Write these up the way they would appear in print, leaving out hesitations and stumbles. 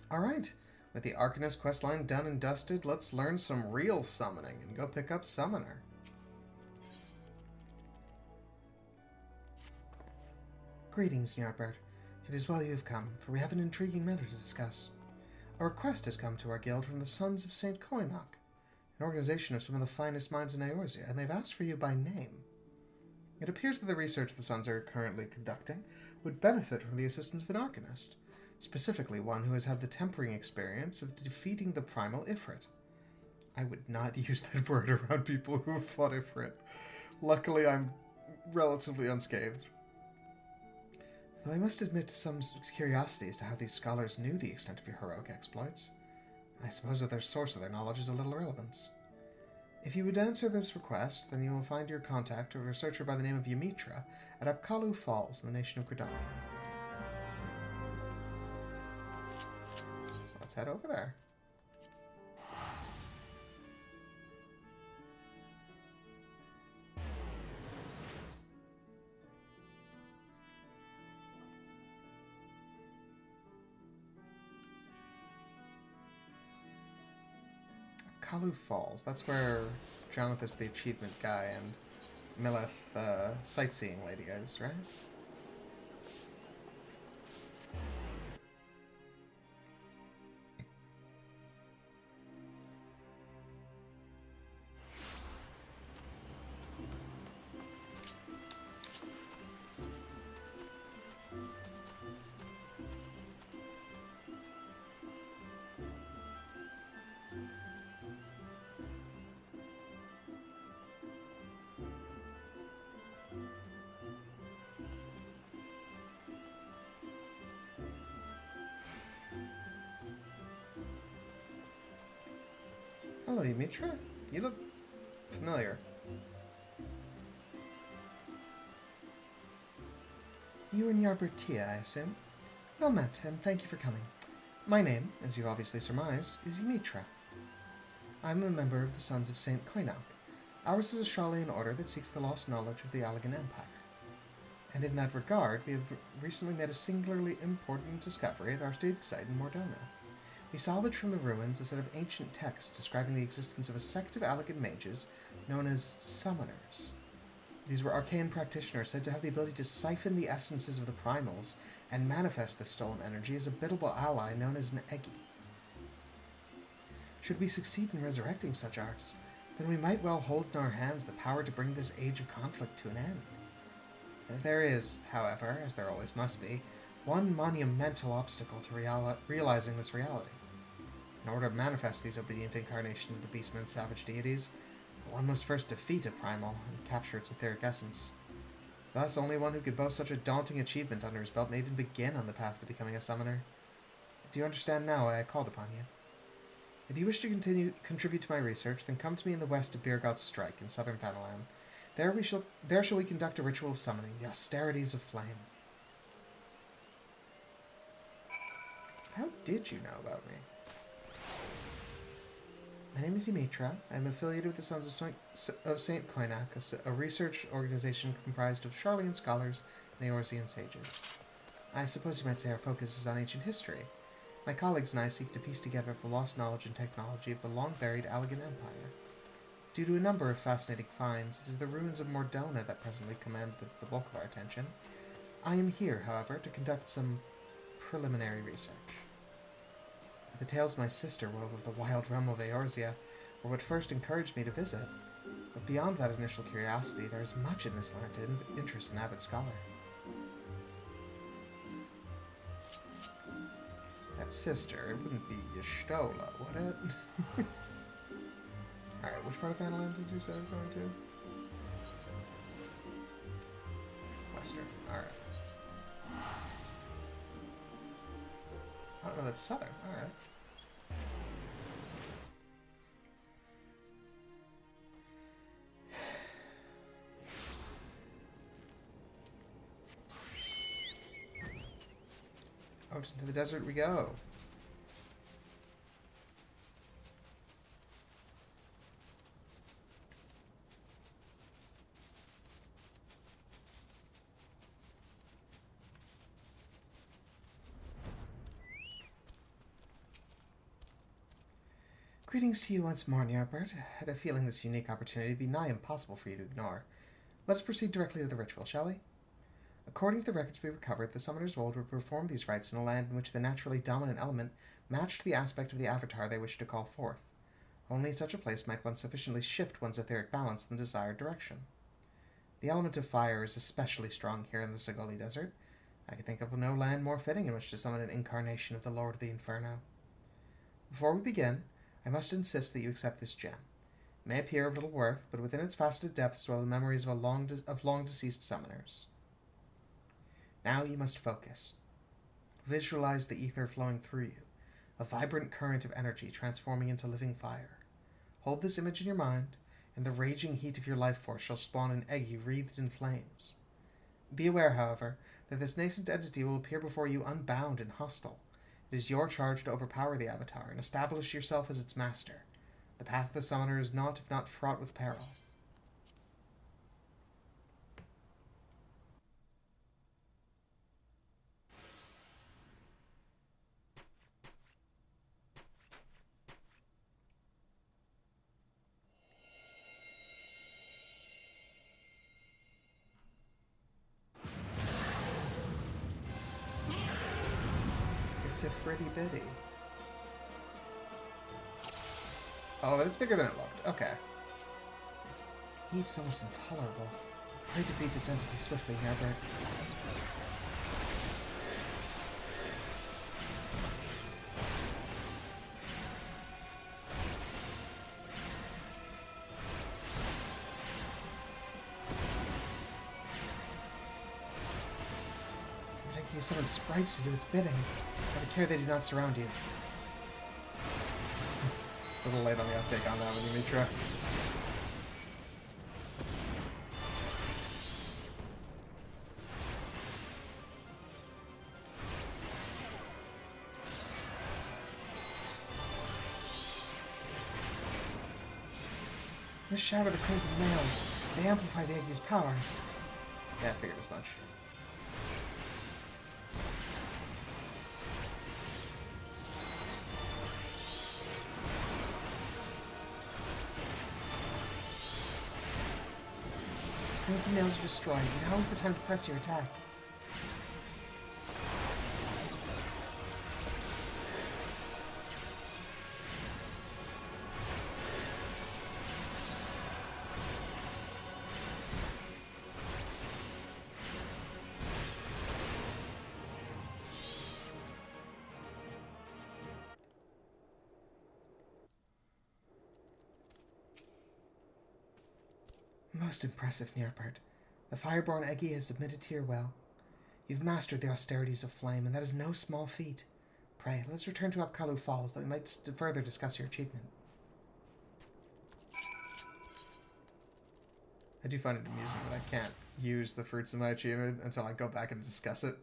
Alright, with the Arcanist questline done and dusted, let's learn some real summoning and go pick up Summoner. Greetings, Ny'ardbert. It is well you have come, for we have an intriguing matter to discuss. A request has come to our guild from the Sons of St. Koinok, an organization of some of the finest minds in Eorzea, and they've asked for you by name. It appears that the research the Sons are currently conducting would benefit from the assistance of an Arcanist, specifically one who has had the tempering experience of defeating the primal Ifrit. I would not use that word around people who have fought Ifrit. Luckily, I'm relatively unscathed. Though I must admit to some curiosity as to how these scholars knew the extent of your heroic exploits. I suppose that their source of their knowledge is of little relevance. If you would answer this request, then you will find your contact, a researcher by the name of Ymitra, at Apkalu Falls in the nation of Gridania. Let's head over there. Apkalu Falls. That's where Jonathan's the achievement guy and Milith the sightseeing lady is, right? Hello, Ymitra. You look familiar. You are Ny'ardbert, I assume? Well met, and thank you for coming. My name, as you've obviously surmised, is Ymitra. I'm a member of the Sons of St. Koinok. Ours is a Sharlayan order that seeks the lost knowledge of the Allagan Empire. And in that regard, we have recently made a singularly important discovery at our dig site in Mordona. We salvaged from the ruins a set of ancient texts describing the existence of a sect of Allagan mages known as Summoners. These were arcane practitioners said to have the ability to siphon the essences of the primals and manifest the stolen energy as a biddable ally known as an Egis. Should we succeed in resurrecting such arts, then we might well hold in our hands the power to bring this age of conflict to an end. There is, however, as there always must be, one monumental obstacle to realizing this reality. In order to manifest these obedient incarnations of the beastmen's savage deities, one must first defeat a primal and capture its etheric essence. Thus, only one who could boast such a daunting achievement under his belt may even begin on the path to becoming a summoner. Do you understand now why I called upon you? If you wish to contribute to my research, then come to me in the west of Birgot's Strike in southern Panalan. There shall we conduct a ritual of summoning, the austerities of flame. How did you know about me? My name is Ymitra. I am affiliated with the Sons of St. Koinok, a research organization comprised of Sharlayan scholars and Eorzean sages. I suppose you might say our focus is on ancient history. My colleagues and I seek to piece together the lost knowledge and technology of the long-buried Allagan Empire. Due to a number of fascinating finds, it is the ruins of Mordona that presently command the bulk of our attention. I am here, however, to conduct some preliminary research. The tales my sister wove of the wild realm of Eorzea were what first encouraged me to visit, but beyond that initial curiosity, there is much in this land to interest an avid scholar. That sister, it wouldn't be Y'shtola, would it? Alright, which part of Panalan did you say I was going to? Western, alright. Oh no, that's southern, alright. Out into the desert we go. Greetings to you once more, Ny'ardbert. I had a feeling this unique opportunity would be nigh impossible for you to ignore. Let us proceed directly to the ritual, shall we? According to the records we recovered, the summoners of old would perform these rites in a land in which the naturally dominant element matched the aspect of the avatar they wished to call forth. Only in such a place might one sufficiently shift one's etheric balance in the desired direction. The element of fire is especially strong here in the Sagoli Desert. I can think of no land more fitting in which to summon an incarnation of the Lord of the Inferno. Before we begin, I must insist that you accept this gem. It may appear of little worth, but within its faceted depths dwell the memories of long-deceased summoners. Now you must focus. Visualize the ether flowing through you, a vibrant current of energy transforming into living fire. Hold this image in your mind, and the raging heat of your life force shall spawn an Egis wreathed in flames. Be aware, however, that this nascent entity will appear before you unbound and hostile. It is your charge to overpower the avatar and establish yourself as its master. The path of the summoner is naught if not fraught with peril. It's a fritty bitty. Oh, it's bigger than it looked. Okay. Heat's almost intolerable. Pray defeat this entity swiftly, Ny'ardbert. You summon sprites to do its bidding. Have a care they do not surround you. A little late on the uptake on that one, Dimitra. This shadow the crimson nails. They amplify the Egis' powers. Yeah, I figured as much. Crimson nails are destroyed. Now is the time to press your attack. Most impressive, Ny'ardbert. The Fireborn Egis has submitted to your will. You've mastered the austerities of flame, and that is no small feat. Pray, let's return to Apkalu Falls, that we might further discuss your achievement. I do find it amusing that I can't use the fruits of my achievement until I go back and discuss it.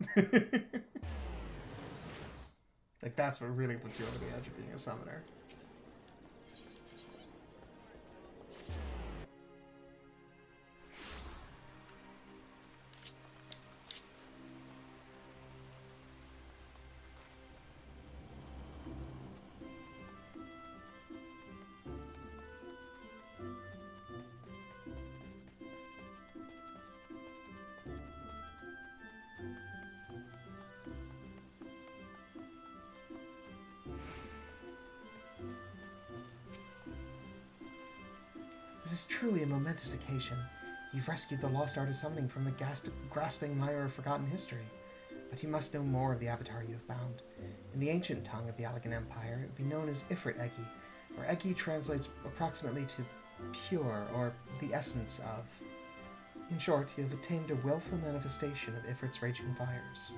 Like, that's what really puts you over the edge of being a summoner. This is truly a momentous occasion. You've rescued the lost art of summoning from the grasping mire of forgotten history. But you must know more of the avatar you have bound. In the ancient tongue of the Allegan Empire, it would be known as Ifrit Egi, where Egi translates approximately to pure, or the essence of. In short, you have attained a willful manifestation of Ifrit's raging fires.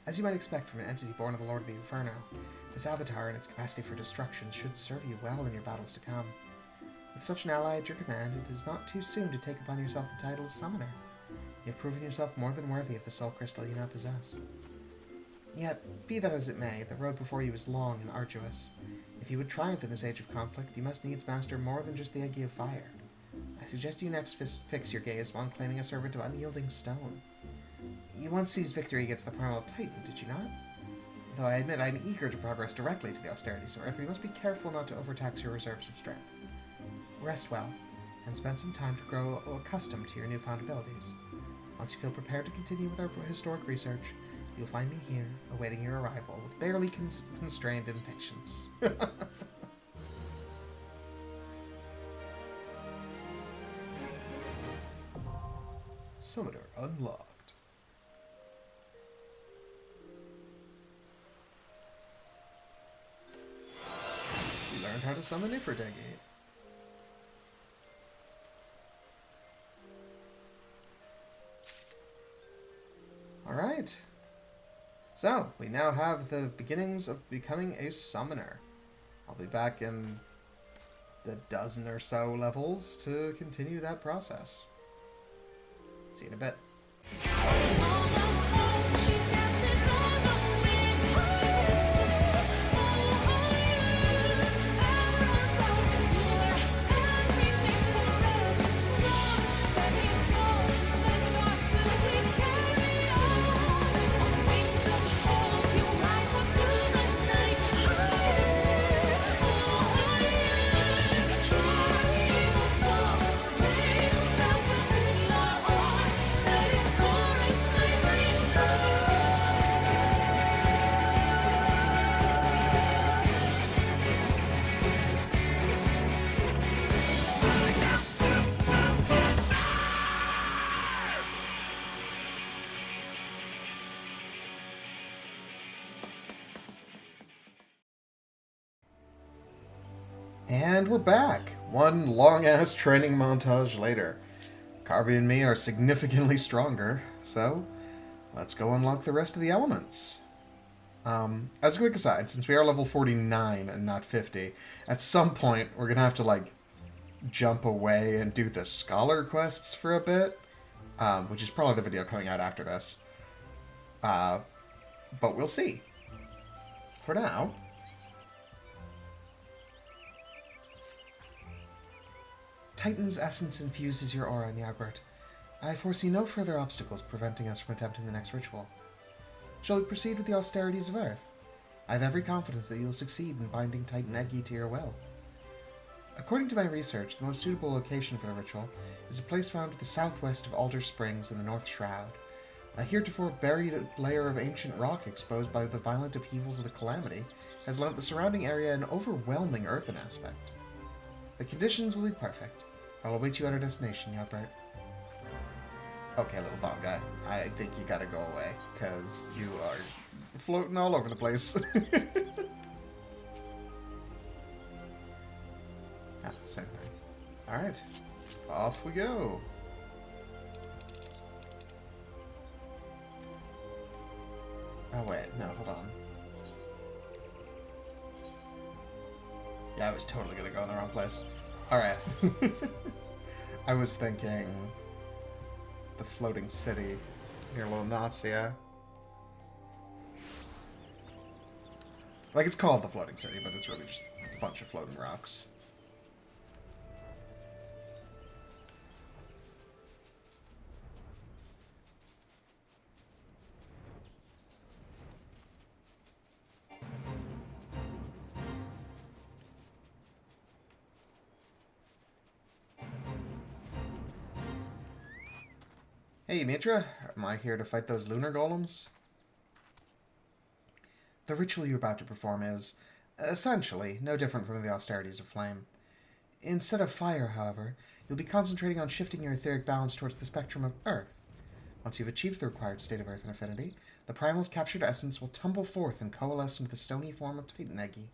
As you might expect from an entity born of the Lord of the Inferno, this avatar and its capacity for destruction should serve you well in your battles to come. With such an ally at your command, it is not too soon to take upon yourself the title of Summoner. You have proven yourself more than worthy of the soul crystal you now possess. Yet, be that as it may, the road before you is long and arduous. If you would triumph in this age of conflict, you must needs master more than just the Egis of fire. I suggest you next fix your gaze upon claiming a servant of unyielding stone. You once seized victory against the primal Titan, did you not? Though I admit I'm eager to progress directly to the austerities of Earth, we must be careful not to overtax your reserves of strength. Rest well, and spend some time to grow accustomed to your newfound abilities. Once you feel prepared to continue with our historic research, you'll find me here, awaiting your arrival, with barely constrained impatience. Summoner unlocked. You learned how to summon Ny'ardbert. Alright. So, we now have the beginnings of becoming a summoner. I'll be back in the dozen or so levels to continue that process. See you in a bit. And we're back. One long-ass training montage later. Carby and me are significantly stronger, so let's go unlock the rest of the elements. As a quick aside, since we are level 49 and not 50, at some point we're going to have to, like, jump away and do the scholar quests for a bit, which is probably the video coming out after this. But we'll see. For now... Titan's essence infuses your aura, Ny'ardbert. I foresee no further obstacles preventing us from attempting the next ritual. Shall we proceed with the austerities of Earth? I have every confidence that you will succeed in binding Titan Egis to your will. According to my research, the most suitable location for the ritual is a place found to the southwest of Alder Springs in the North Shroud, a heretofore buried layer of ancient rock exposed by the violent upheavals of the Calamity has lent the surrounding area an overwhelming earthen aspect. The conditions will be perfect. I'll await you at our destination, Ny'ardbert. Okay, little dog guy. I think you gotta go away, because you are floating all over the place. Same thing. Alright. Off we go. Oh wait, no, hold on. Yeah, I was totally gonna go in the wrong place. Alright. I was thinking the floating city near Little Nausea. Like, it's called the floating city, but it's really just a bunch of floating rocks. Hey, Mitra. Am I here to fight those lunar golems? The ritual you're about to perform is, essentially, no different from the austerities of flame. Instead of fire, however, you'll be concentrating on shifting your etheric balance towards the spectrum of Earth. Once you've achieved the required state of Earth and affinity, the primal's captured essence will tumble forth and coalesce into the stony form of Titan Egis.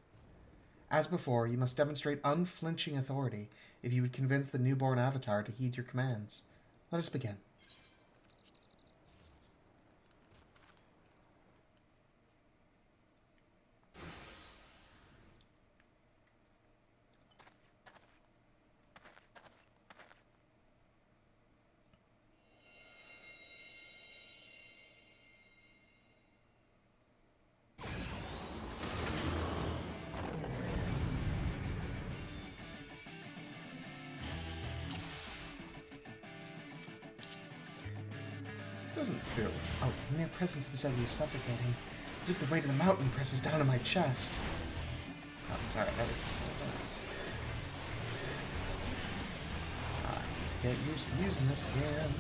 As before, you must demonstrate unflinching authority if you would convince the newborn avatar to heed your commands. Let us begin. Doesn't feel... Oh, the mere presence of this Egis is suffocating. As if the weight of the mountain presses down on my chest. Oh, sorry, that is... I need to get used to using this again.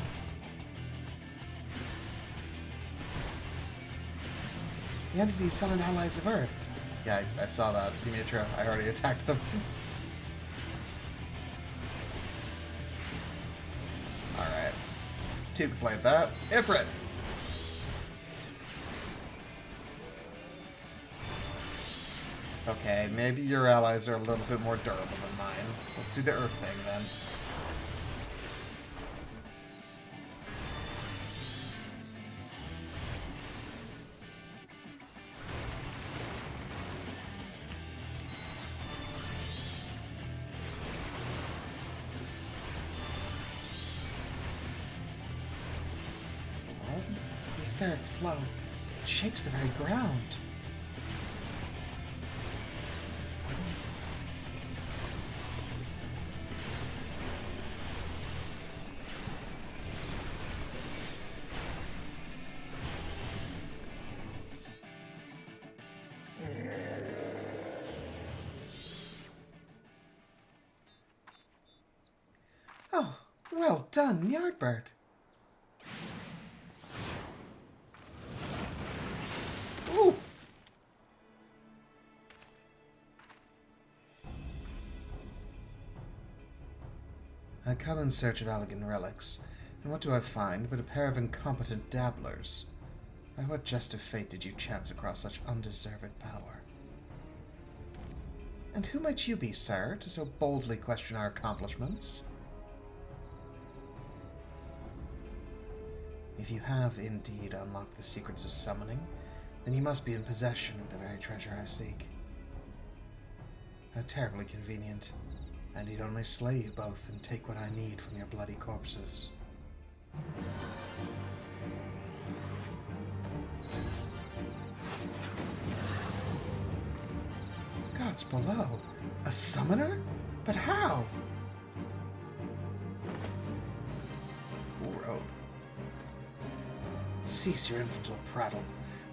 The entities summoned allies of Earth. Yeah, I saw that. Give me a try. I already attacked them. Alright. 2 can play with that. Ifrit! Okay, maybe your allies are a little bit more durable than mine. Let's do the Earth thing then. The etheric flow. It shakes the very ground. Oh, well done, Ny'ardbert. Ooh! I come in search of elegant relics, and what do I find but a pair of incompetent dabblers? By what jest of fate did you chance across such undeserved power? And who might you be, sir, to so boldly question our accomplishments? If you have indeed unlocked the secrets of summoning, then you must be in possession of the very treasure I seek. How terribly convenient. I need only slay you both and take what I need from your bloody corpses. Gods below! A summoner? But how? Cool robe. Cease your infantile prattle.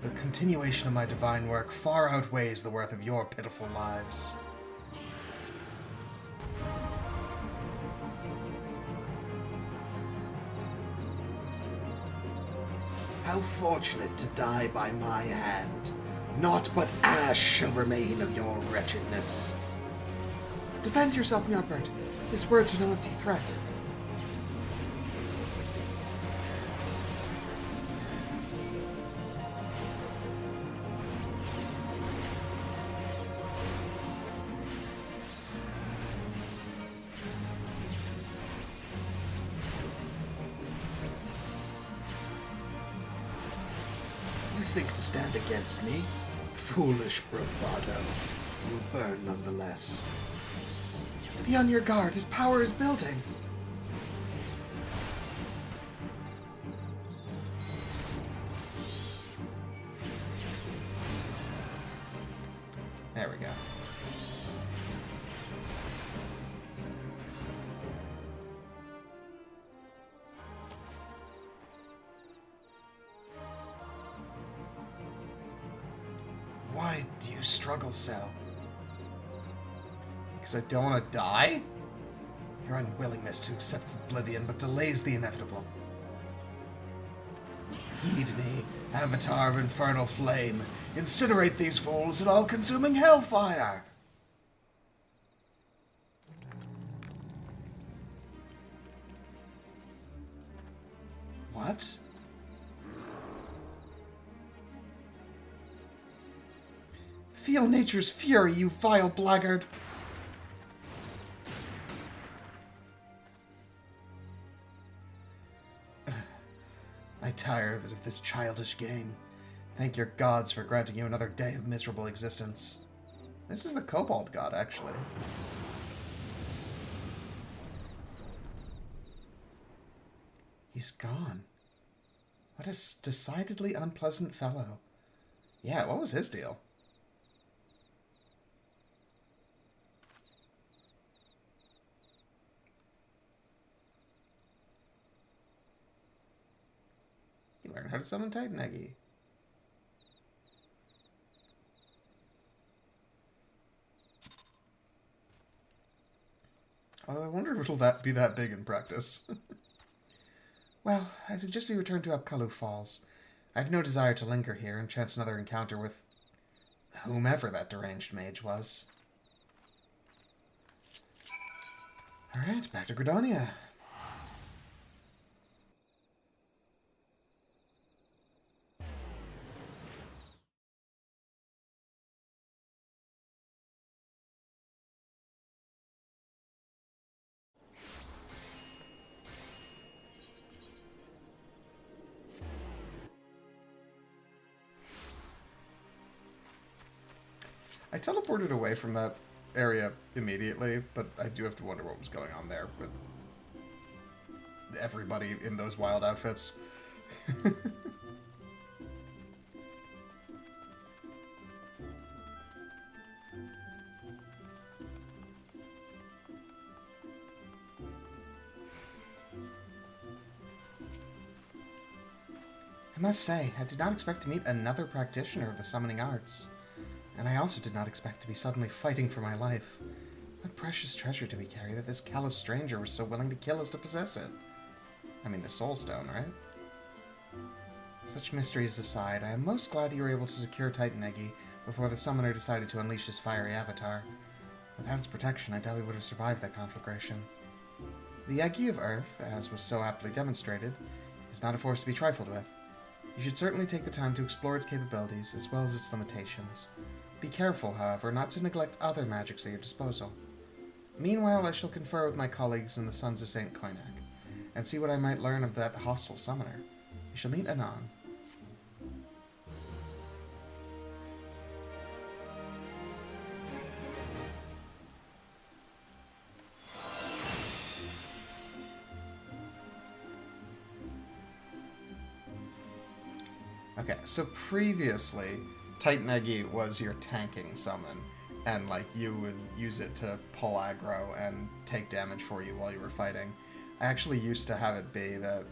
The continuation of my divine work far outweighs the worth of your pitiful lives. How fortunate to die by my hand. Naught but ash shall remain of your wretchedness. Defend yourself, Ny'ardbert. His words are no empty threat. You think to stand against me? Foolish bravado. You'll burn nonetheless. Be on your guard. His power is building. There we go. Why do you struggle so? Because I don't want to die? Your unwillingness to accept oblivion but delays the inevitable. Heed me, avatar of infernal flame. Incinerate these fools in all-consuming hellfire! What? Feel nature's fury, you vile blackguard! I tire of this childish game. Thank your gods for granting you another day of miserable existence. This is the Kobold God, actually. He's gone. What a decidedly unpleasant fellow. Yeah, what was his deal? You learn how to summon Titan Eggy. Although I wonder if it'll be that big in practice. Well, I suggest we return to Upkalu Falls. I have no desire to linger here and chance another encounter with whomever that deranged mage was. Alright, back to Gradonia. I teleported away from that area immediately, but I do have to wonder what was going on there with everybody in those wild outfits. I must say, I did not expect to meet another practitioner of the summoning arts. And I also did not expect to be suddenly fighting for my life. What precious treasure do we carry that this callous stranger was so willing to kill us to possess it? I mean, the Soul Stone, right? Such mysteries aside, I am most glad you were able to secure Titan Eggy before the summoner decided to unleash his fiery avatar. Without its protection, I doubt we would have survived that conflagration. The Eggy of Earth, as was so aptly demonstrated, is not a force to be trifled with. You should certainly take the time to explore its capabilities as well as its limitations. Be careful, however, not to neglect other magics at your disposal. Meanwhile, I shall confer with my colleagues in the Sons of St. Koinak, and see what I might learn of that hostile summoner. We shall meet anon. Okay, so previously, Titan Eggy was your tanking summon, and like you would use it to pull aggro and take damage for you while you were fighting. I actually used to have it be that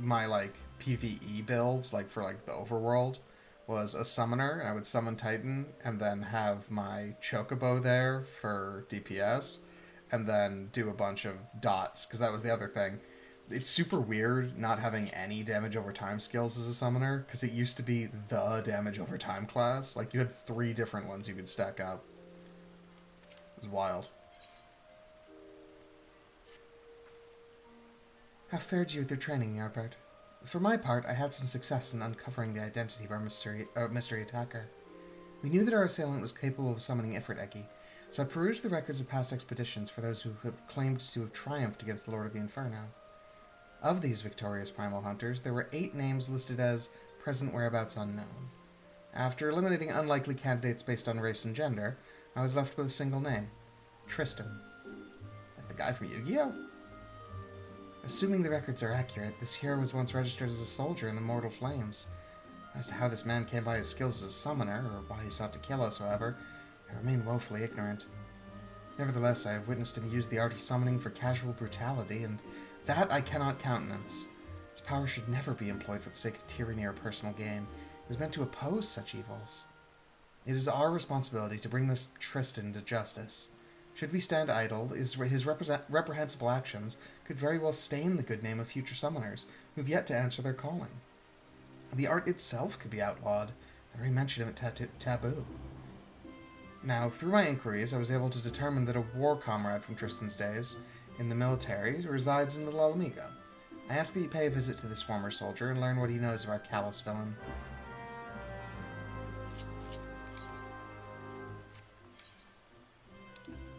my like PvE build, like for like the overworld, was a summoner, and I would summon Titan and then have my Chocobo there for DPS, and then do a bunch of dots, because that was the other thing. It's super weird not having any damage over time skills as a summoner, because it used to be the damage over time class. Like, you had 3 different ones you could stack up. It was wild. How fared you with your training, Ny'ardbert? For my part, I had some success in uncovering the identity of our mystery attacker. We knew that our assailant was capable of summoning Ifrit Eggy, so I perused the records of past expeditions for those who have claimed to have triumphed against the Lord of the Inferno. Of these victorious primal hunters, there were 8 names listed as present whereabouts unknown. After eliminating unlikely candidates based on race and gender, I was left with a single name, Tristan. Like the guy from Yu-Gi-Oh! Assuming the records are accurate, this hero was once registered as a soldier in the Mortal Flames. As to how this man came by his skills as a summoner, or why he sought to kill us, however, I remain woefully ignorant. Nevertheless, I have witnessed him use the art of summoning for casual brutality, and that I cannot countenance. Its power should never be employed for the sake of tyranny or personal gain. It was meant to oppose such evils. It is our responsibility to bring this Tristan to justice. Should we stand idle, his reprehensible actions could very well stain the good name of future summoners who have yet to answer their calling. The art itself could be outlawed, the very mention of it taboo. Now, through my inquiries, I was able to determine that a war comrade from Tristan's days in the military resides in the Lalamiga. I ask that you pay a visit to this former soldier and learn what he knows of our callous villain.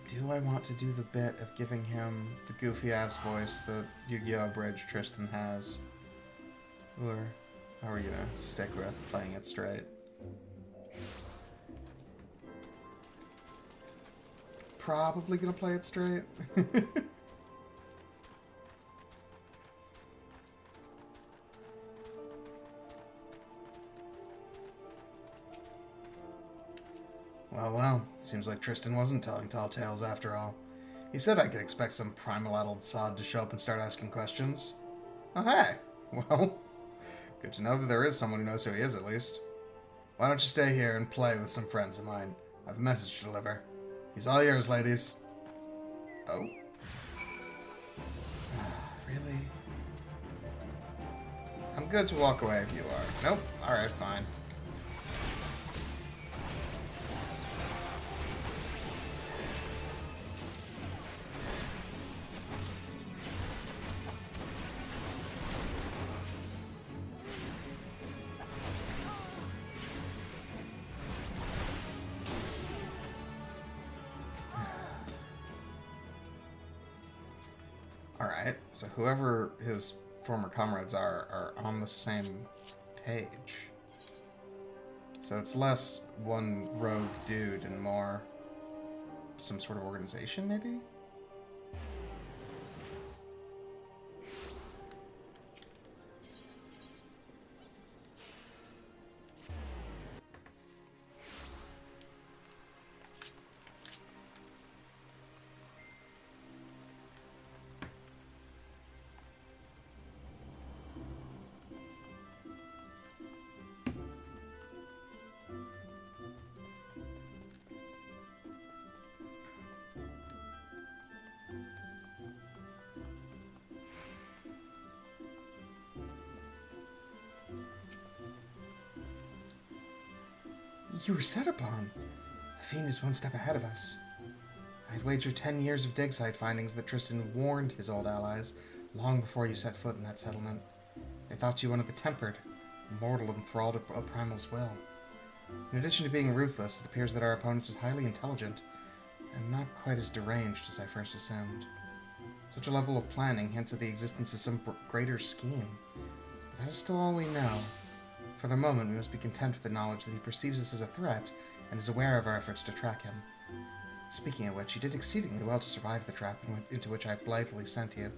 Do I want to do the bit of giving him the goofy-ass voice that Yu-Gi-Oh! Bridge Tristan has? Or are we gonna stick with playing it straight? Probably gonna play it straight. Well, seems like Tristan wasn't telling tall tales after all. He said I could expect some primal-addled sod to show up and start asking questions. Oh, hey! Well, good to know that there is someone who knows who he is, at least. Why don't you stay here and play with some friends of mine? I have a message to deliver. He's all yours, ladies. Oh, Really? I'm good to walk away if you are. Nope. Alright, fine. Alright, so whoever his former comrades are on the same page. So it's less one rogue dude and more some sort of organization, maybe? You were set upon. The fiend is one step ahead of us. I'd wager 10 years of dig site findings that Tristan warned his old allies long before you set foot in that settlement. They thought you one of the tempered, mortal enthralled of primal's will. In addition to being ruthless, it appears that our opponent is highly intelligent and not quite as deranged as I first assumed. Such a level of planning hints at the existence of some greater scheme. But that is still all we know. For the moment, we must be content with the knowledge that he perceives us as a threat and is aware of our efforts to track him. Speaking of which, you did exceedingly well to survive the trap into which I blithely sent you.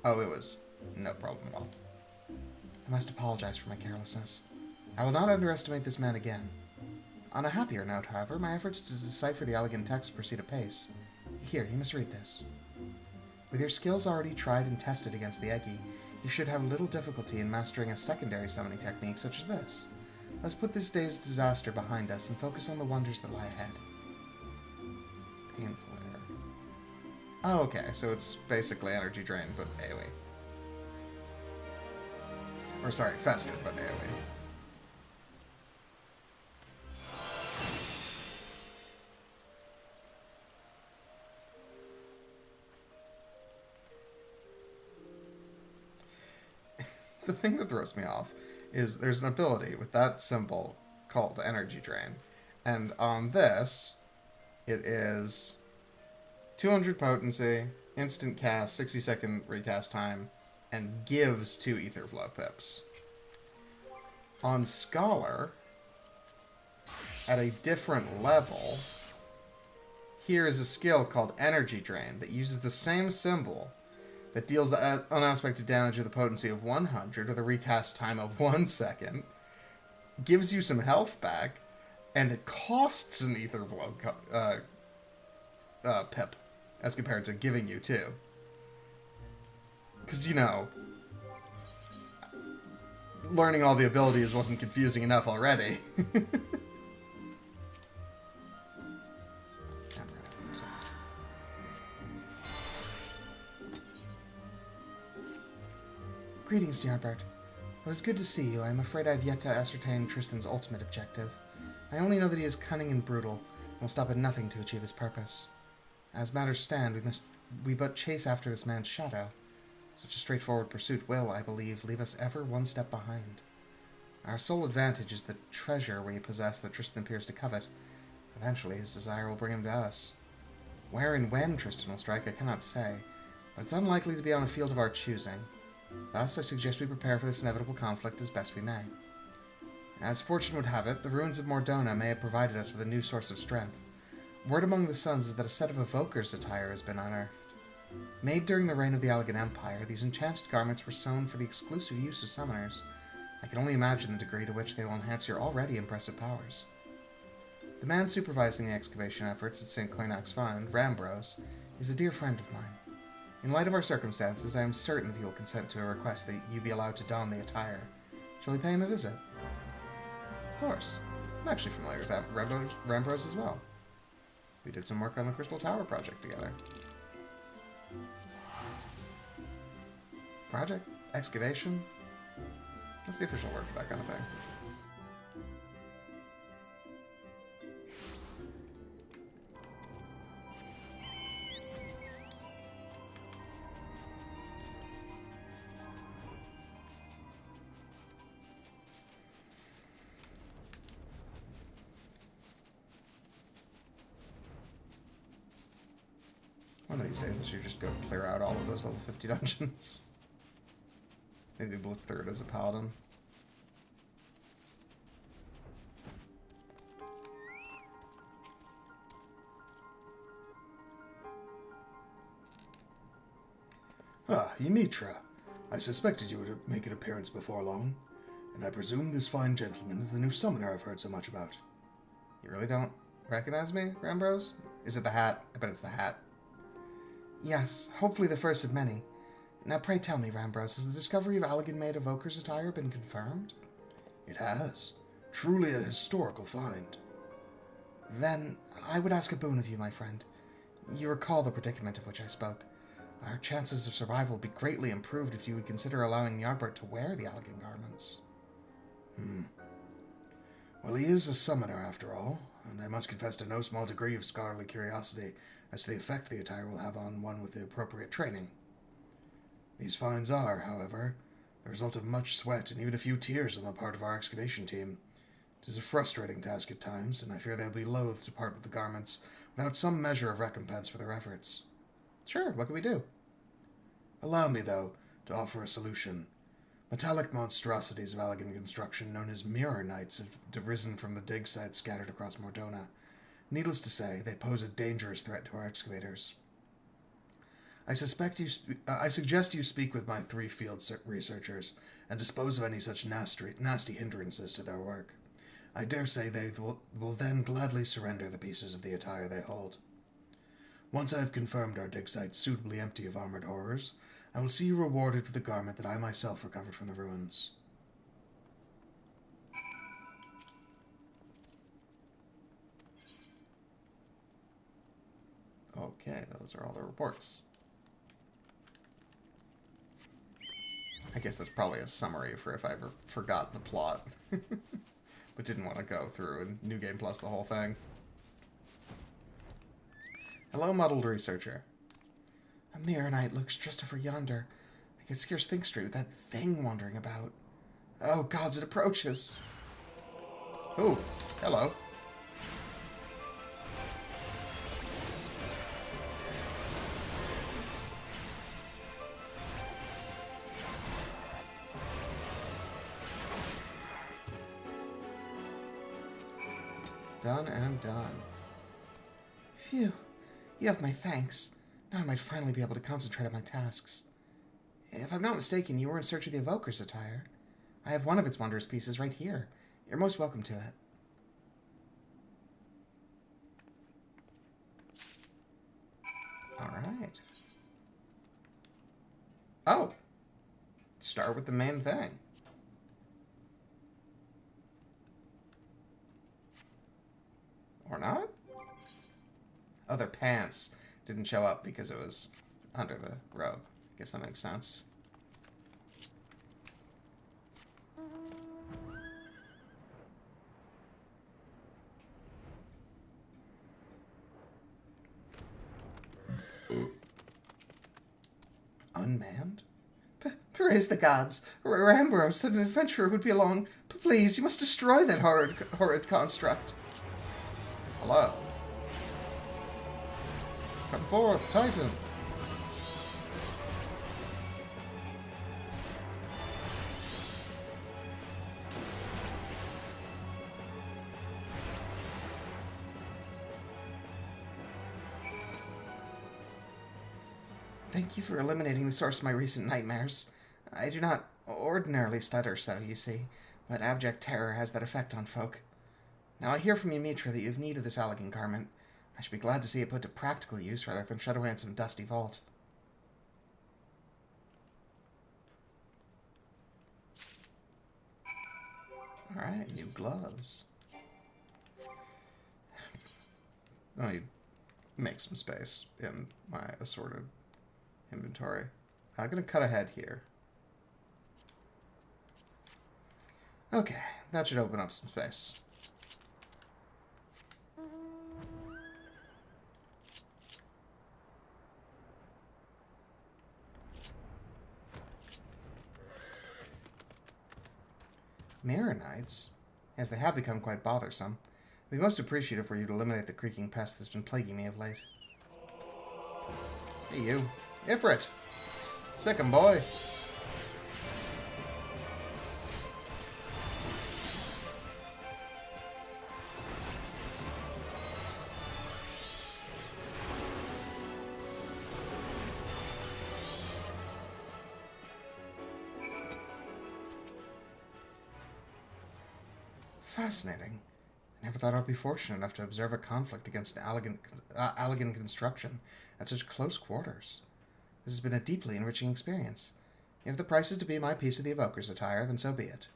Oh, it was no problem at all. I must apologize for my carelessness. I will not underestimate this man again. On a happier note, however, my efforts to decipher the elegant text proceed apace. Here, you must read this. With your skills already tried and tested against the Egis, you should have little difficulty in mastering a secondary summoning technique such as this. Let's put this day's disaster behind us and focus on the wonders that lie ahead. Painful error. Oh, okay, so it's basically energy drain, but AoE. Or sorry, faster, but AoE. The thing that throws me off is there's an ability with that symbol called Energy Drain. And on this, it is 200 potency, instant cast, 60-second recast time, and gives 2 Ether Flow pips. On Scholar, at a different level, here is a skill called Energy Drain that uses the same symbol that deals unaspected damage with a potency of 100 with a recast time of 1 second, gives you some health back, and it costs an Ether Flow pip as compared to giving you 2. Because, you know, learning all the abilities wasn't confusing enough already. Greetings, Ny'ardbert. It was good to see you. I am afraid I have yet to ascertain Tristan's ultimate objective. I only know that he is cunning and brutal, and will stop at nothing to achieve his purpose. As matters stand, we but chase after this man's shadow. Such a straightforward pursuit will, I believe, leave us ever one step behind. Our sole advantage is the treasure we possess that Tristan appears to covet. Eventually, his desire will bring him to us. Where and when Tristan will strike, I cannot say, but it's unlikely to be on a field of our choosing. Thus, I suggest we prepare for this inevitable conflict as best we may. As fortune would have it, the ruins of Mordona may have provided us with a new source of strength. Word among the Suns is that a set of evokers' attire has been unearthed. Made during the reign of the Elegant Empire, these enchanted garments were sewn for the exclusive use of summoners. I can only imagine the degree to which they will enhance your already impressive powers. The man supervising the excavation efforts at St. Coinac's Find, Rambros, is a dear friend of mine. In light of our circumstances, I am certain that he will consent to a request that you be allowed to don the attire. Shall we pay him a visit? Of course. I'm actually familiar with Rambros as well. We did some work on the Crystal Tower project together. project? Excavation? What's the official word for that kind of thing? One of these days I should just go clear out all of those level 50 dungeons. Maybe blitz through it as a paladin. Ah, Ymitra. I suspected you would make an appearance before long, and I presume this fine gentleman is the new summoner I've heard so much about. You really don't recognize me, Rambrose? Is it the hat? I bet it's the hat. Yes, hopefully the first of many. Now pray tell me, Rambrose, has the discovery of Allegan-made evoker's attire been confirmed? It has. Truly a historical find. Then I would ask a boon of you, my friend. You recall the predicament of which I spoke. Our chances of survival would be greatly improved if you would consider allowing Ny'ardbert to wear the Allegan garments. Well, he is a summoner after all, and I must confess to no small degree of scholarly curiosity as to the effect the attire will have on one with the appropriate training. These finds are, however, the result of much sweat and even a few tears on the part of our excavation team. It is a frustrating task at times, and I fear they'll be loath to part with the garments without some measure of recompense for their efforts. Sure, what can we do? Allow me, though, to offer a solution. Metallic monstrosities of Allegan construction known as mirror knights have risen from the dig sites scattered across Mordona. Needless to say, they pose a dangerous threat to our excavators. I suggest you speak with my 3 field researchers and dispose of any such nasty hindrances to their work. I dare say they will then gladly surrender the pieces of the attire they hold. Once I have confirmed our dig site suitably empty of armored horrors, I will see you rewarded with the garment that I myself recovered from the ruins. Okay, those are all the reports. I guess that's probably a summary for if I ever forgot the plot. But didn't want to go through and New Game Plus the whole thing. Hello, muddled researcher. A mirror knight looks just over yonder. I can scarce think straight with that thing wandering about. Oh, gods, it approaches. Ooh, hello. Done and done. Phew. You have my thanks. Now I might finally be able to concentrate on my tasks. If I'm not mistaken, you were in search of the evoker's attire. I have one of its wondrous pieces right here. You're most welcome to it. Alright. Oh! Start with the main thing. Or not? Oh, their pants didn't show up because it was under the robe. I guess that makes sense. Unmanned? Praise the gods. Rambrose said an adventurer would be along. Please, you must destroy that horrid construct. Hello. Come forth, Titan. Thank you for eliminating the source of my recent nightmares. I do not ordinarily stutter so, you see, but abject terror has that effect on folk. Now I hear from Ymitra that you have need of this Allegan garment. I should be glad to see it put to practical use rather than shut away in some dusty vault. Alright, new gloves. Let me make some space in my assorted inventory. I'm going to cut ahead here. Okay, that should open up some space. Mirror Knights? Yes, they have become quite bothersome. I'd be most appreciative for you to eliminate the creaking pest that's been plaguing me of late. Hey, you. Ifrit! Sick 'em, boy! Fascinating. I never thought I'd be fortunate enough to observe a conflict against an elegant construction at such close quarters. This has been a deeply enriching experience. If the price is to be my piece of the Evoker's attire, then so be it.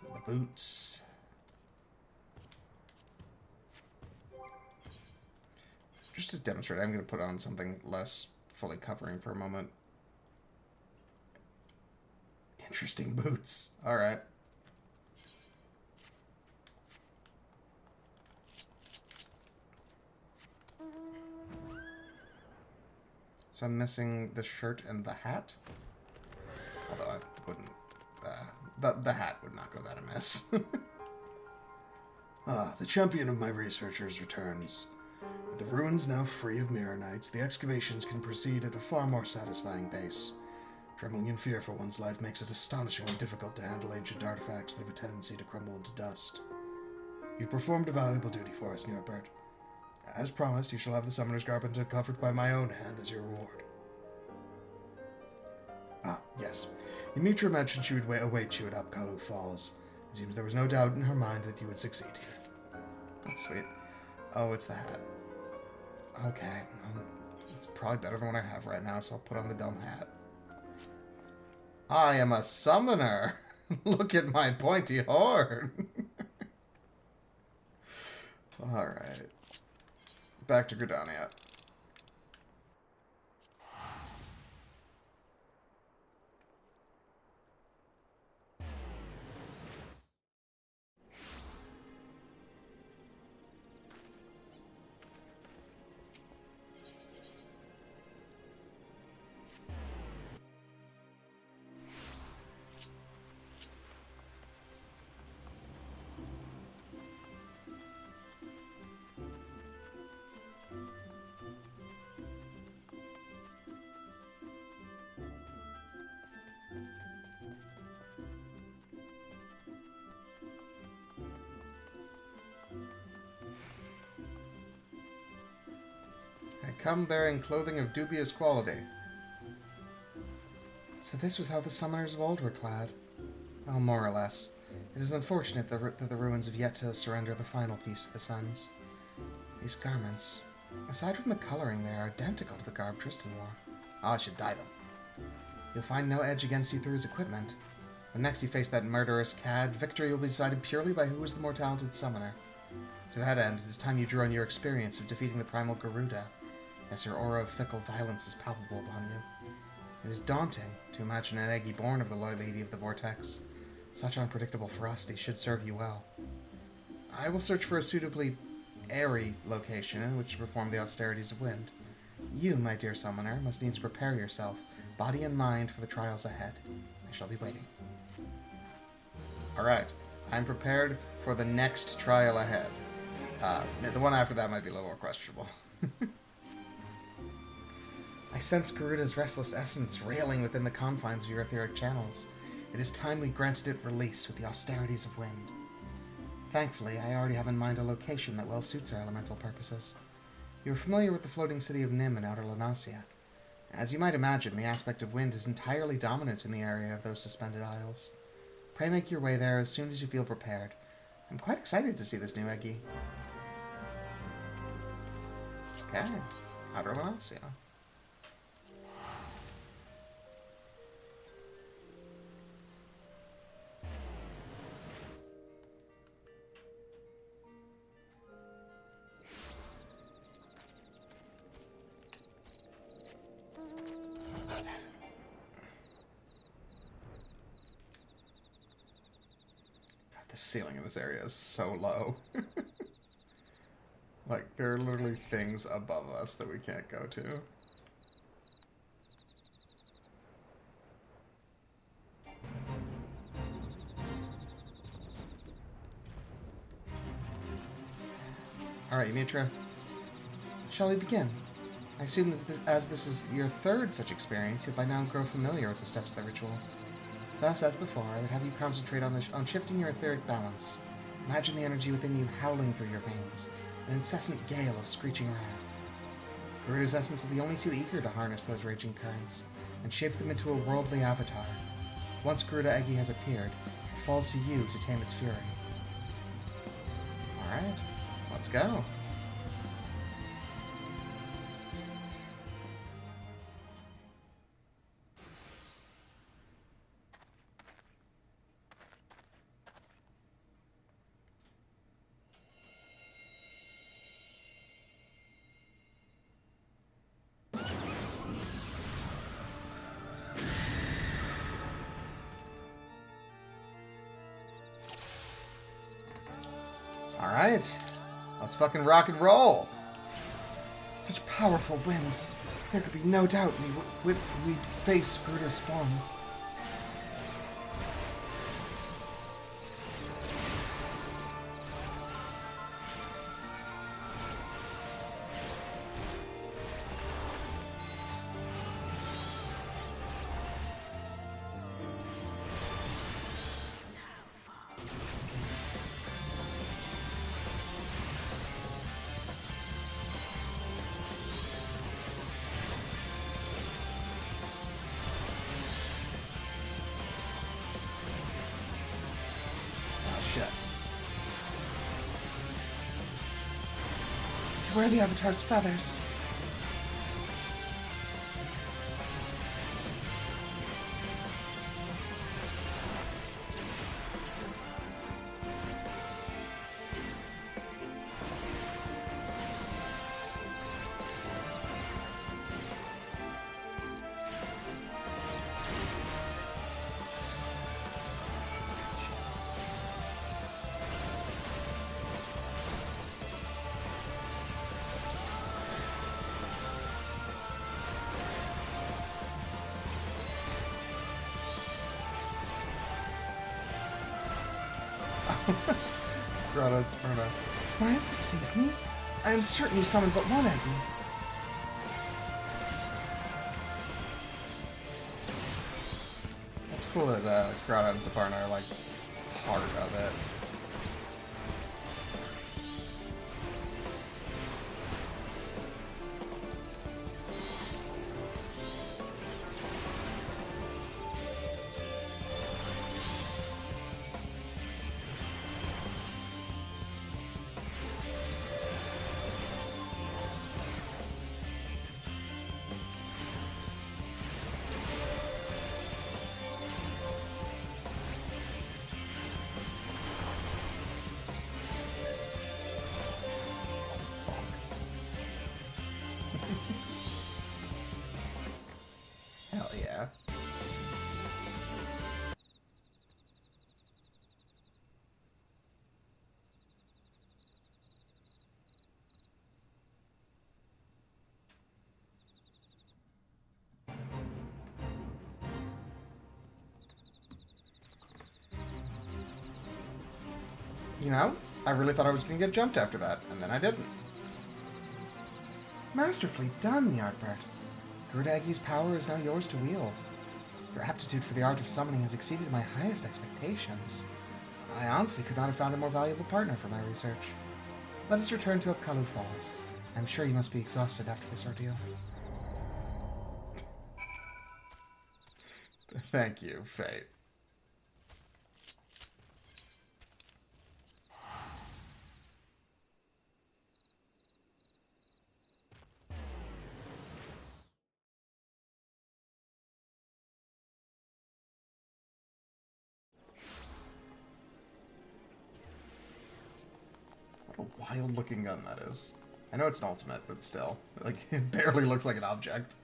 The boots. Just to demonstrate, I'm going to put on something less fully covering for a moment. Interesting boots. Alright. So I'm missing the shirt and the hat. Although I wouldn't... the hat would not go that amiss. The champion of my researchers returns. With the ruins now free of Mirror Knights, the excavations can proceed at a far more satisfying pace. Trembling in fear for one's life makes it astonishingly difficult to handle ancient artifacts that have a tendency to crumble into dust. You've performed a valuable duty for us, Ny'ardbert. As promised, you shall have the Summoner's Garment uncovered by my own hand as your reward. Yes. Ymitra mentioned she would await you at Apkalu Falls. It seems there was no doubt in her mind that you would succeed here. That's sweet. Oh, it's the hat. Okay. It's probably better than what I have right now, so I'll put on the dumb hat. I am a summoner! Look at my pointy horn! Alright. Back to Gridania. I come bearing clothing of dubious quality. So this was how the summoners of old were clad. Well, more or less. It is unfortunate that the ruins have yet to surrender the final piece to the suns. These garments, aside from the coloring, they are identical to the garb Tristan wore. Oh, I should dye them. You'll find no edge against you through his equipment. When next you face that murderous cad, victory will be decided purely by who is the more talented summoner. To that end, it is time you drew on your experience of defeating the primal Garuda, as her aura of fickle violence is palpable upon you. It is daunting to imagine an Eggy born of the Lady of the Vortex. Such unpredictable ferocity should serve you well. I will search for a suitably airy location in which to perform the austerities of wind. You, my dear summoner, must needs prepare yourself, body and mind, for the trials ahead. I shall be waiting. Alright, I'm prepared for the next trial ahead. The one after that might be a little more questionable. I sense Garuda's restless essence railing within the confines of your etheric channels. It is time we granted it release with the austerities of wind. Thankfully, I already have in mind a location that well suits our elemental purposes. You are familiar with the floating city of Nim in Outer Lanasia. As you might imagine, the aspect of wind is entirely dominant in the area of those suspended isles. Pray make your way there as soon as you feel prepared. I'm quite excited to see this new Eggy. Okay, Outer Lanasia. The ceiling in this area is so low. Like, there are literally things above us that we can't go to. Alright, Mitra. Shall we begin? I assume that as this is your third such experience, you'll by now grow familiar with the steps of the ritual. Thus, as before, I would have you concentrate on shifting your etheric balance. Imagine the energy within you howling through your veins, an incessant gale of screeching wrath. Garuda's essence will be only too eager to harness those raging currents, and shape them into a worldly avatar. Once Garuda Egi has appeared, it falls to you to tame its fury. Alright, let's go. Alright, let's fucking rock and roll. Such powerful winds. There could be no doubt we'd face Garuda's spawn. Where are the Avatar's feathers? Grotto's Perna. Do my eyes deceive me? I am certain you summoned but one Egi. It's cool that Grotto and Saparna are like part of it. Hell yeah. You know, I really thought I was going to get jumped after that, and then I didn't. Masterfully done, Ny'ardbert. Garuda Egi's power is now yours to wield. Your aptitude for the art of summoning has exceeded my highest expectations. I honestly could not have found a more valuable partner for my research. Let us return to Upkalu Falls. I'm sure you must be exhausted after this ordeal. Thank you, Fate. What a wild looking gun that is. I know it's an ultimate, but still. Like, it barely looks like an object.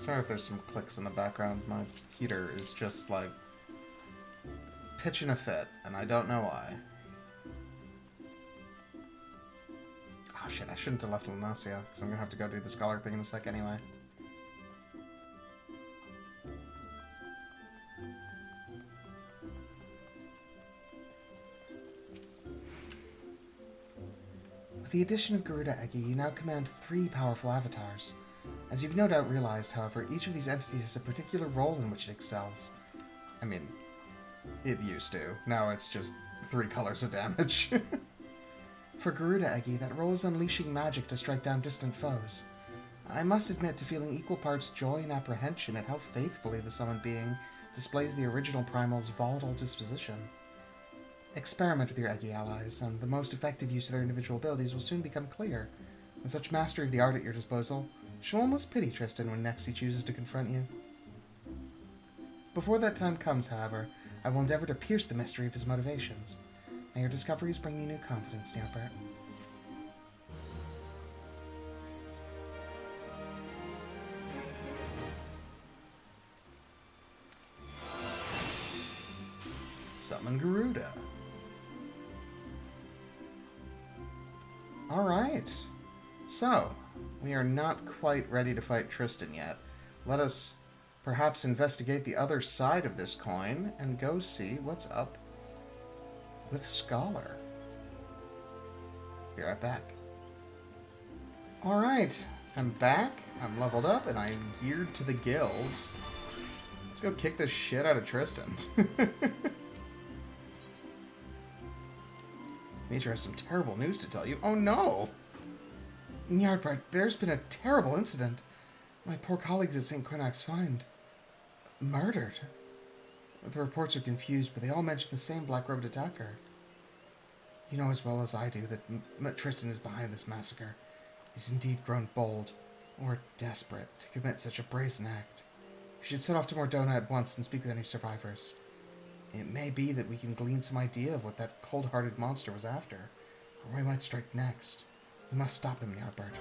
Sorry if there's some clicks in the background. My heater is just, like, pitching a fit, and I don't know why. Oh shit, I shouldn't have left Lunacia, because I'm gonna have to go do the scholar thing in a sec anyway. With the addition of Garuda Egi, you now command 3 powerful avatars. As you've no doubt realized, however, each of these entities has a particular role in which it excels. I mean, it used to. Now it's just 3 colors of damage. For Garuda Egi, that role is unleashing magic to strike down distant foes. I must admit to feeling equal parts joy and apprehension at how faithfully the summoned being displays the original primal's volatile disposition. Experiment with your Egi allies, and the most effective use of their individual abilities will soon become clear. With such mastery of the art at your disposal, you'll almost pity Tristan when next he chooses to confront you. Before that time comes, however, I will endeavor to pierce the mystery of his motivations. May your discoveries bring you new confidence, Ny'ardbert. Summon Garuda. Alright. So, we are not quite ready to fight Tristan yet. Let us perhaps investigate the other side of this coin and go see what's up with Scholar. Be right back. Alright, I'm back, I'm leveled up, and I'm geared to the gills. Let's go kick the shit out of Tristan. Nature has some terrible news to tell you. Oh no! Ny'ardbert, there's been a terrible incident. My poor colleagues at St. Quinac's Find. Murdered. The reports are confused, but they all mention the same black-robed attacker. You know as well as I do that Tristan is behind this massacre. He's indeed grown bold, or desperate, to commit such a brazen act. We should set off to Mordona at once and speak with any survivors. It may be that we can glean some idea of what that cold-hearted monster was after, or where he might strike next. We must stop him, Ny'ardbert.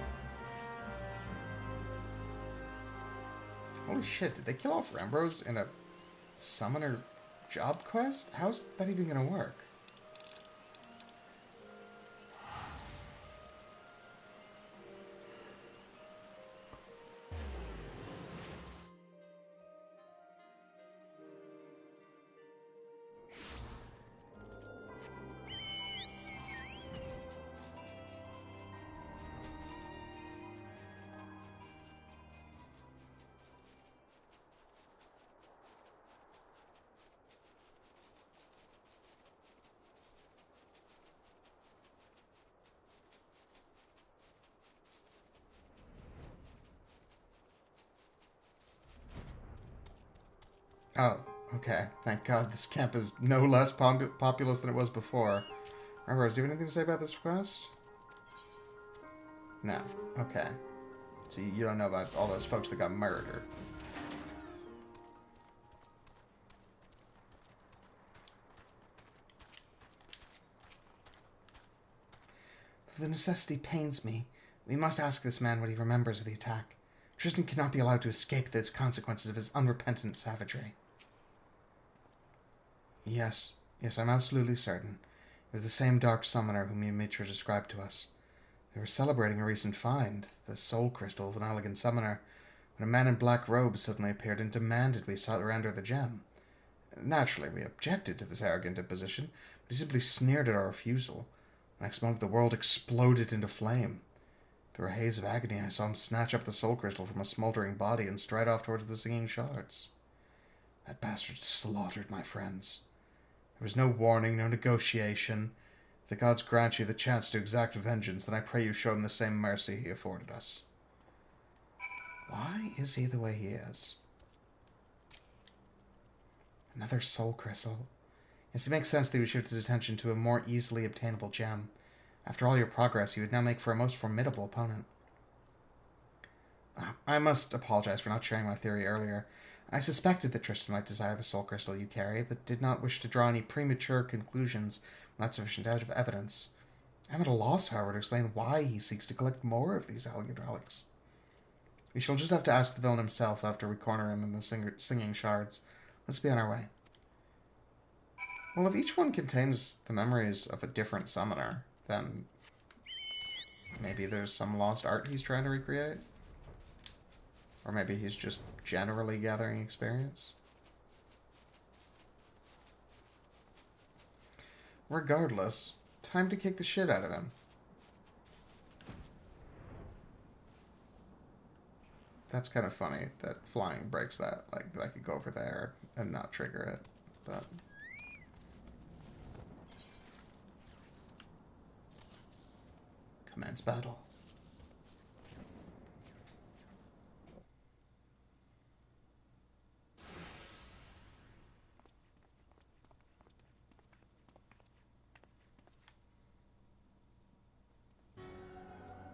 Holy shit, did they kill off Rembros in a summoner job quest? How's that even gonna work? Oh, okay. Thank God this camp is no less populous than it was before. Rembros, do you have anything to say about this quest? No. Okay. So you don't know about all those folks that got murdered. The necessity pains me. We must ask this man what he remembers of the attack. Tristan cannot be allowed to escape the consequences of his unrepentant savagery. Yes, I'm absolutely certain. It was the same dark summoner whom Mitra described to us. We were celebrating a recent find, the soul crystal of an elegant summoner, when a man in black robes suddenly appeared and demanded we surrender the gem. Naturally, we objected to this arrogant imposition, but he simply sneered at our refusal. Next moment, the world exploded into flame. Through a haze of agony, I saw him snatch up the soul crystal from a smoldering body and stride off towards the singing shards. That bastard slaughtered my friends. There was no warning, no negotiation. If the gods grant you the chance to exact vengeance, then I pray you show him the same mercy he afforded us. Why is he the way he is? Another soul crystal. Yes, it makes sense that he would shift his attention to a more easily obtainable gem. After all your progress, you would now make for a most formidable opponent. I must apologize for not sharing my theory earlier. I suspected that Tristan might desire the soul crystal you carry, but did not wish to draw any premature conclusions without sufficient evidence. I am at a loss, however, to explain why he seeks to collect more of these elegant relics. We shall just have to ask the villain himself after we corner him in the singing shards. Let's be on our way. Well, if each one contains the memories of a different summoner, then maybe there's some lost art he's trying to recreate? Or maybe he's just generally gathering experience? Regardless, time to kick the shit out of him. That's kind of funny that flying breaks that. Like, I could go over there and not trigger it, but... Commence battle.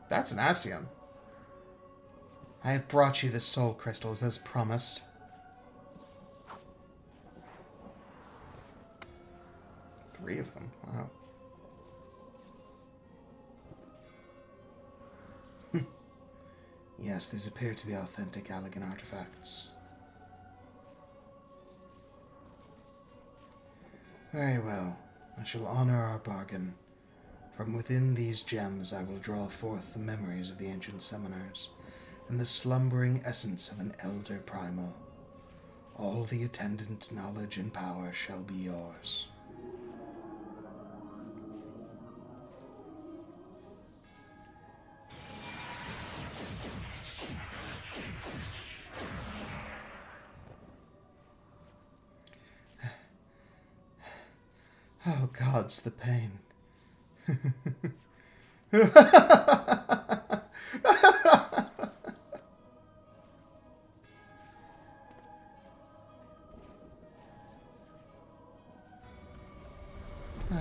That's an Ascian. I have brought you the soul crystals as promised. Three of them. Wow. Yes, these appear to be authentic Allegan artifacts. Very well. I shall honor our bargain. From within these gems I will draw forth the memories of the ancient summoners and the slumbering essence of an elder primal. All the attendant knowledge and power shall be yours. Oh, gods, the pain.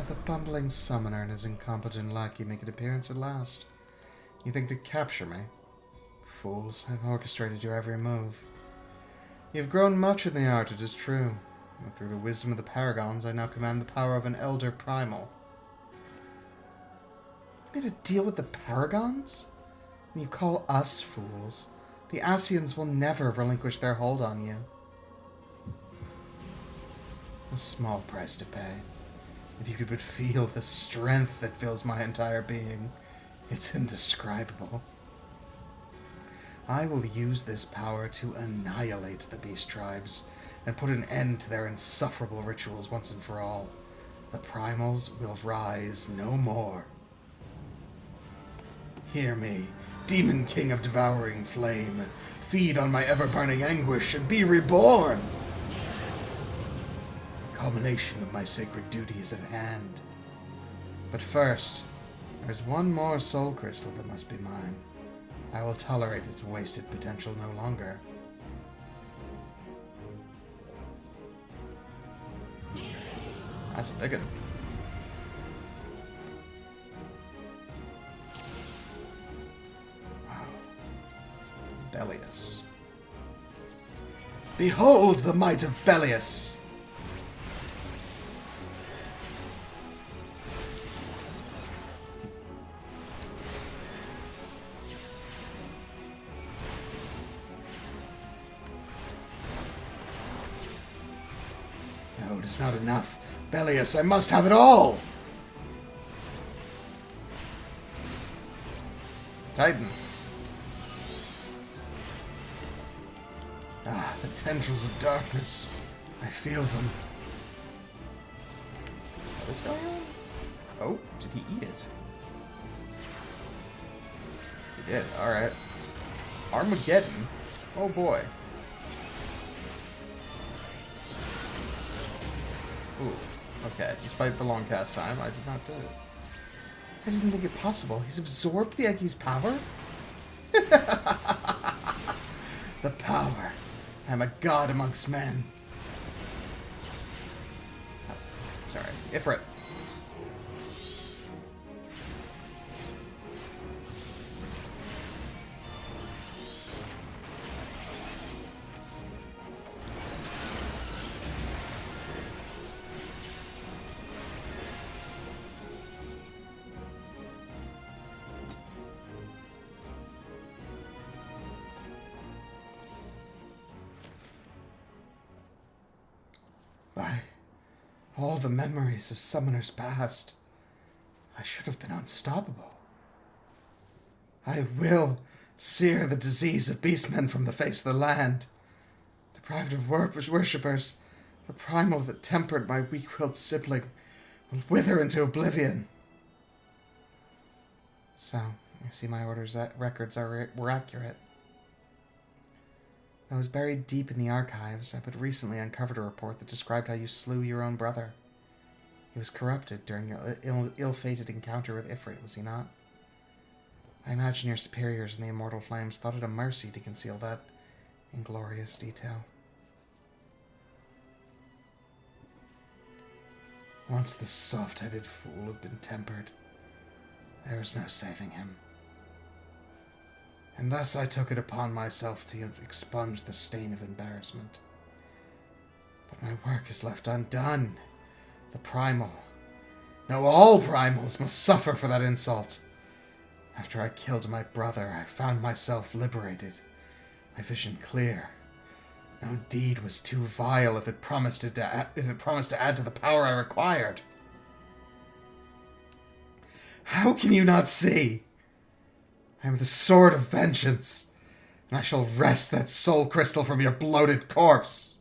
The bumbling summoner and his incompetent lackey make an appearance at last. You think to capture me? Fools, I've orchestrated your every move. You've grown much in the art, it is true. But through the wisdom of the paragons, I now command the power of an elder primal. You made a deal with the paragons? And you call us fools? The Ascians will never relinquish their hold on you. A small price to pay. If you could but feel the strength that fills my entire being, it's indescribable. I will use this power to annihilate the beast tribes and put an end to their insufferable rituals once and for all. The primals will rise no more. Hear me, demon king of devouring flame. Feed on my ever-burning anguish and be reborn! The culmination of my sacred duty is at hand. But first, there's one more soul crystal that must be mine. I will tolerate its wasted potential no longer. That's a big one. Wow. Bellius. Behold the might of Bellius! No, it is not enough. Bellius, I must have it all! Titan. Ah, the tendrils of darkness. I feel them. What is going on? Oh, did he eat it? He did, alright. Armageddon? Oh boy. Ooh. Okay, despite the long cast time, I did not do it. I didn't think it possible. He's absorbed the Egis' power? The power. I'm a god amongst men. Oh, sorry. Ifrit. By all the memories of Summoner's past, I should have been unstoppable. I will sear the disease of beastmen from the face of the land. Deprived of worshippers, the primal that tempered my weak-willed sibling will wither into oblivion. So, I see my records were accurate. I was buried deep in the archives. I but recently uncovered a report that described how you slew your own brother. He was corrupted during your ill-fated encounter with Ifrit, was he not? I imagine your superiors in the Immortal Flames thought it a mercy to conceal that inglorious detail. Once the soft-headed fool had been tempered, there was no saving him. And thus I took it upon myself to expunge the stain of embarrassment. But my work is left undone. The primal, no, all primals must suffer for that insult. After I killed my brother, I found myself liberated, my vision clear. No deed was too vile if it promised to add to the power I required. How can you not see? I am the sword of vengeance, and I shall wrest that soul crystal from your bloated corpse.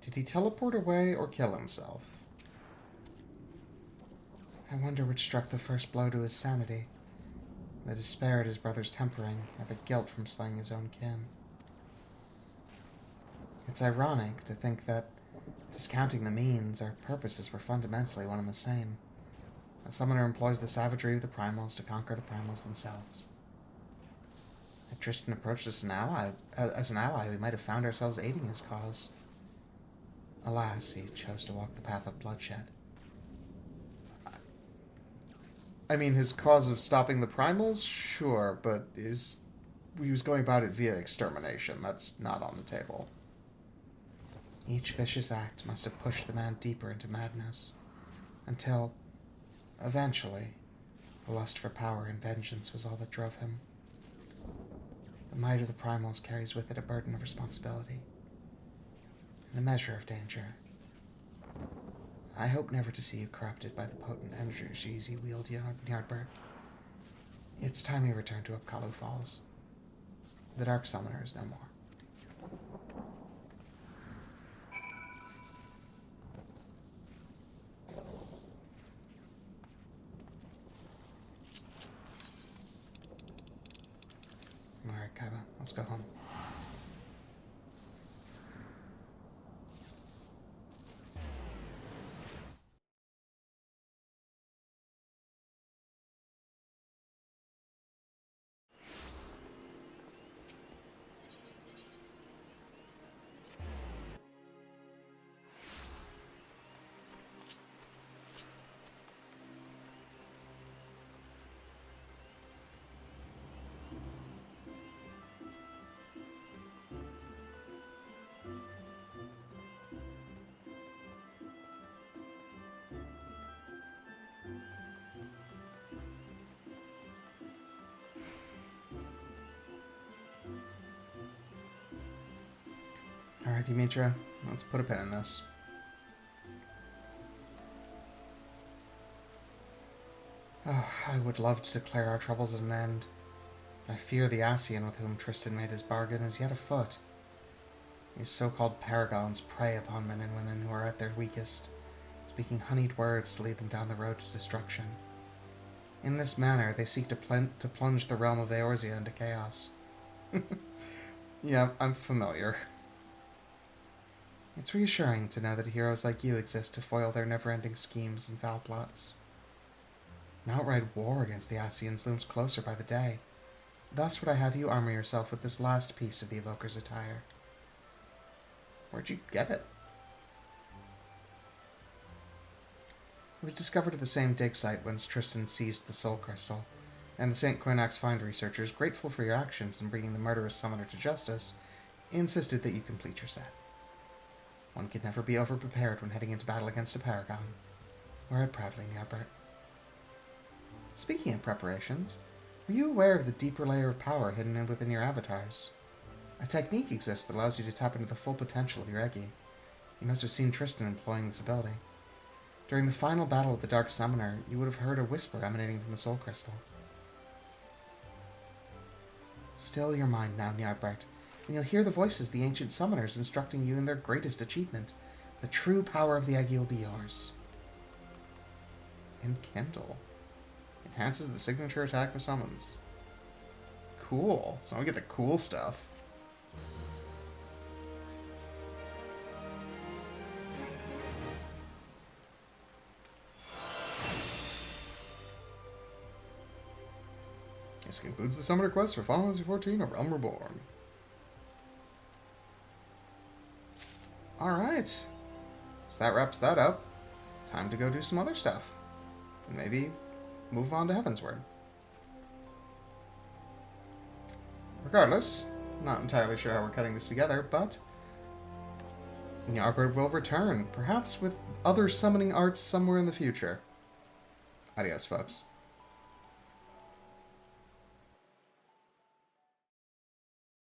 Did he teleport away or kill himself? I wonder which struck the first blow to his sanity. The despair at his brother's tempering, or the guilt from slaying his own kin. It's ironic to think that, discounting the means, our purposes were fundamentally one and the same. The summoner employs the savagery of the primals to conquer the primals themselves. Had Tristan approached us as an ally, we might have found ourselves aiding his cause. Alas, he chose to walk the path of bloodshed. I mean, his cause of stopping the primals? Sure, but he was going about it via extermination. That's not on the table. Each vicious act must have pushed the man deeper into madness, until, eventually, the lust for power and vengeance was all that drove him. The might of the primals carries with it a burden of responsibility, and a measure of danger. I hope never to see you corrupted by the potent energies you wield, Ny'ardbert. It's time you return to Upkalu Falls. The Dark Summoner is no more. Alright, Kaiba, let's go home. Alright, Dimitra, let's put a pin in this. Oh, I would love to declare our troubles at an end, but I fear the Ascian with whom Tristan made his bargain is yet afoot. These so-called paragons prey upon men and women who are at their weakest, speaking honeyed words to lead them down the road to destruction. In this manner, they seek to plunge the realm of Eorzea into chaos. Yeah, I'm familiar. It's reassuring to know that heroes like you exist to foil their never-ending schemes and foul plots. An outright war against the Asians looms closer by the day. Thus would I have you armor yourself with this last piece of the Evoker's attire. Where'd you get it? It was discovered at the same dig site whence Tristan seized the Soul Crystal, and the St. Coinach's Find researchers, grateful for your actions in bringing the murderous summoner to justice, insisted that you complete your set. One could never be overprepared when heading into battle against a paragon. Wear it proudly, Ny'ardbert. Speaking of preparations, were you aware of the deeper layer of power hidden within your avatars? A technique exists that allows you to tap into the full potential of your Egis. You must have seen Tristan employing this ability. During the final battle with the Dark Summoner, you would have heard a whisper emanating from the Soul Crystal. Still your mind now, Ny'ardbert, and you'll hear the voices of the ancient summoners instructing you in their greatest achievement. The true power of the Egis will be yours. Enkindle. Enhances the signature attack with summons. Cool. So I get the cool stuff. This concludes the summoner quest for Final Fantasy XIV: A Realm Reborn. Alright. So that wraps that up. Time to go do some other stuff. And maybe move on to Heavensward. Regardless, not entirely sure how we're cutting this together, but Ny'ardbert will return, perhaps with other summoning arts somewhere in the future. Adios, folks.